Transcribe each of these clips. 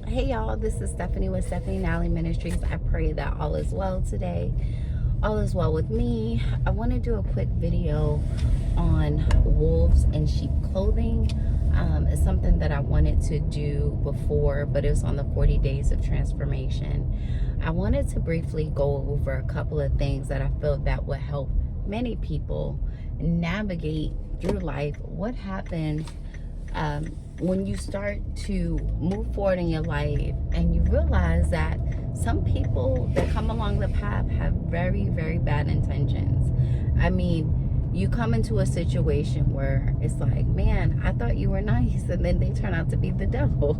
Hey y'all, this is Stephanie with stephanienatlaieministries. I pray that all is well today. All is well with me. I want to do a quick video on wolves in sheep clothing. It's something that I wanted to do before, but it was on the 40 days of transformation. I wanted to briefly go over a couple of things that I feel that would help many people navigate through life. What happens when you start to move forward in your life and you realize that some people that come along the path have very, very bad intentions. I mean, you come into a situation where it's like, man, I thought you were nice, and then they turn out to be the devil.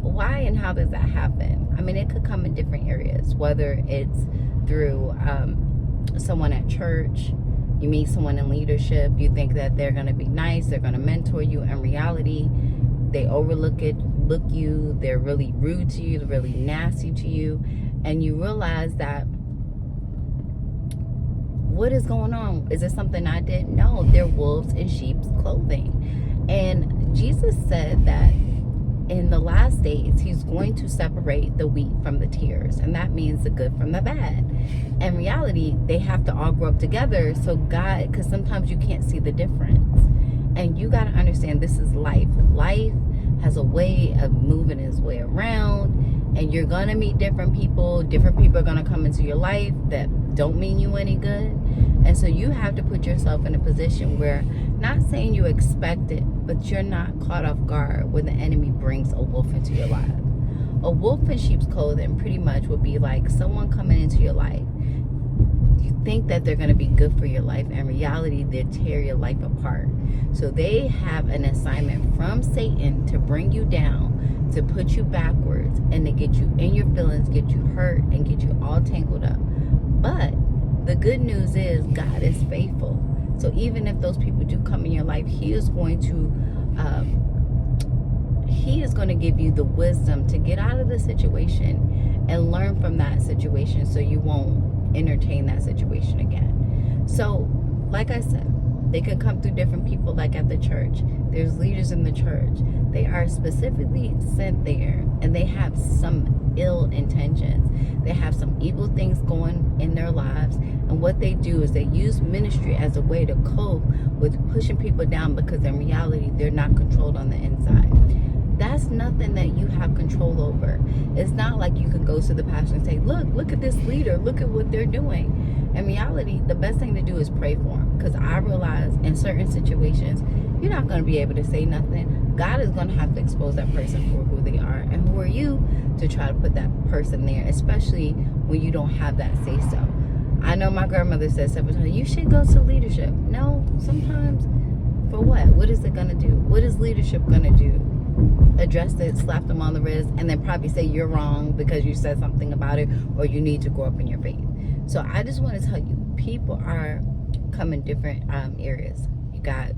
Why and how does that happen? I mean, it could come in different areas, whether it's through someone at church. You meet someone in leadership, you think that they're going to be nice, they're going to mentor you. In reality, they overlook you, they're really rude to you, they're really nasty to you, and you realize that, what is going on? Is this something I did? No, they're wolves in sheep's clothing. And Jesus said that in the last days, he's going to separate the wheat from the tares, and that means the good from the bad. In reality, they have to all grow up together. So God, because sometimes you can't see the difference, and you got to understand this is life. Life has a way of moving its way around, and you're gonna meet different people. Different people are gonna come into your life that don't mean you any good, and so you have to put yourself in a position where, not saying you expect it, but you're not caught off guard when the enemy brings a wolf into your life. A wolf in sheep's clothing pretty much would be like someone coming into your life. You think that they're going to be good for your life. In reality, they tear your life apart. So they have an assignment from Satan to bring you down, to put you backwards, and to get you in your feelings, get you hurt, and get you all tangled up. But the good news is God is faithful. So even if those people do come in your life, he is going to give you the wisdom to get out of the situation and learn from that situation, so you won't entertain that situation again. So like I said, they can come through different people. Like at the church, there's leaders in the church. They are specifically sent there, and they have some ill intentions. They have some evil things going in their lives, and what they do is they use ministry as a way to cope with pushing people down, because in reality, they're not controlled on the inside. That's nothing that you have control over. It's not like you can go to the pastor and say, look at this leader, look at what they're doing. In reality, the best thing to do is pray for them, because I realize in certain situations, you're not going to be able to say nothing. God is going to have to expose that person for who they are, and who are you to try to put that person there, especially when you don't have that say-so. I know my grandmother said several times, you should go to leadership. No, sometimes, for what? What is it going to do? What is leadership going to do? Address it, slap them on the wrist, and then probably say you're wrong because you said something about it, or you need to grow up in your faith. So I just want to tell you, people are coming different areas. You got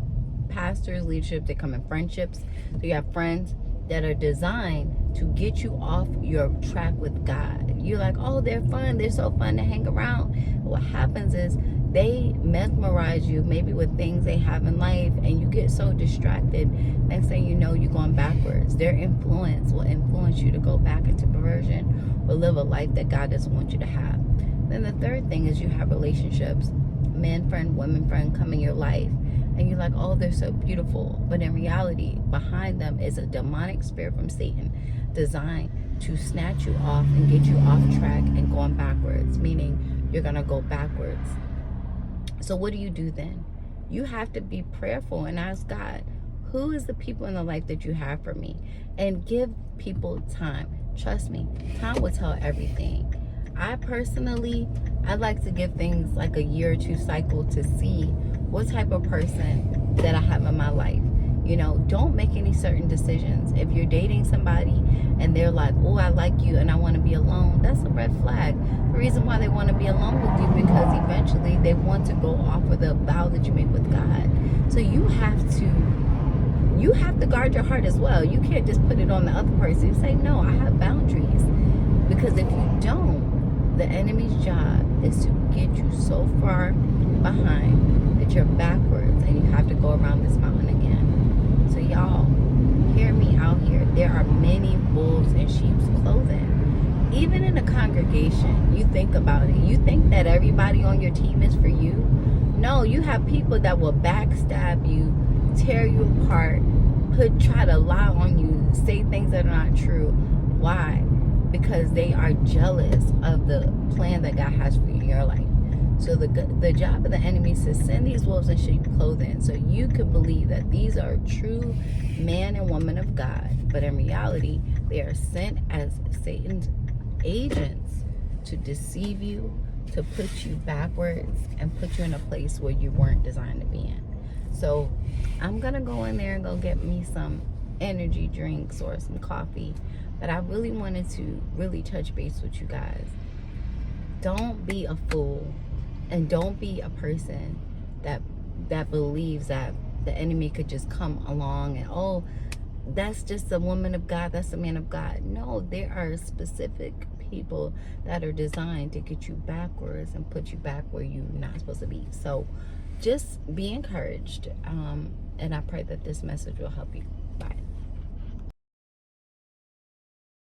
pastors, leadership, they come in friendships. So you have friends that are designed to get you off your track with God. You're like, oh, they're fun, they're so fun to hang around. What happens is they mesmerize you maybe with things they have in life, and you get so distracted. Next thing you know, you're going backwards. Their influence will influence you to go back into perversion or live a life that God doesn't want you to have. Then the third thing is you have relationships. Men friend, women friend come in your life, and you're like, oh, they're so beautiful. But in reality, behind them is a demonic spirit from Satan designed to snatch you off and get you off track and going backwards, meaning you're going to go backwards. So what do you do then? You have to be prayerful and ask God, who is the people in the life that you have for me? And give people time. Trust me, time will tell everything. I personally, I like to give things like a year or two cycle to see what type of person that I have in my life. You know, don't make any certain decisions. If you're dating somebody and they're like, oh, I like you and I want to be alone, that's a red flag. The reason why they want to be alone with you, because eventually they want to go off of the vow that you make with God. So you have to guard your heart as well. You can't just put it on the other person and say, no, I have boundaries. Because if you don't, the enemy's job is to get you so far behind that you're backwards and you have to go around this mountain again. So y'all, hear me out here. There are many wolves wolves in sheep's clothing. Even in a congregation, you think about it. You think that everybody on your team is for you? No, you have people that will backstab you, tear you apart, try to lie on you, say things that are not true. Why? Because they are jealous of the plan that God has for you in your life. So the job of the enemy is to send these wolves in sheep clothing so you can believe that these are true man and woman of God. But in reality, they are sent as Satan's agents to deceive you, to put you backwards, and put you in a place where you weren't designed to be in. So I'm going to go in there and go get me some energy drinks or some coffee. But I really wanted to really touch base with you guys. Don't be a fool. And don't be a person that believes that the enemy could just come along and, oh, that's just a woman of God, that's a man of God. No, there are specific people that are designed to get you backwards and put you back where you're not supposed to be. So just be encouraged. And I pray that this message will help you.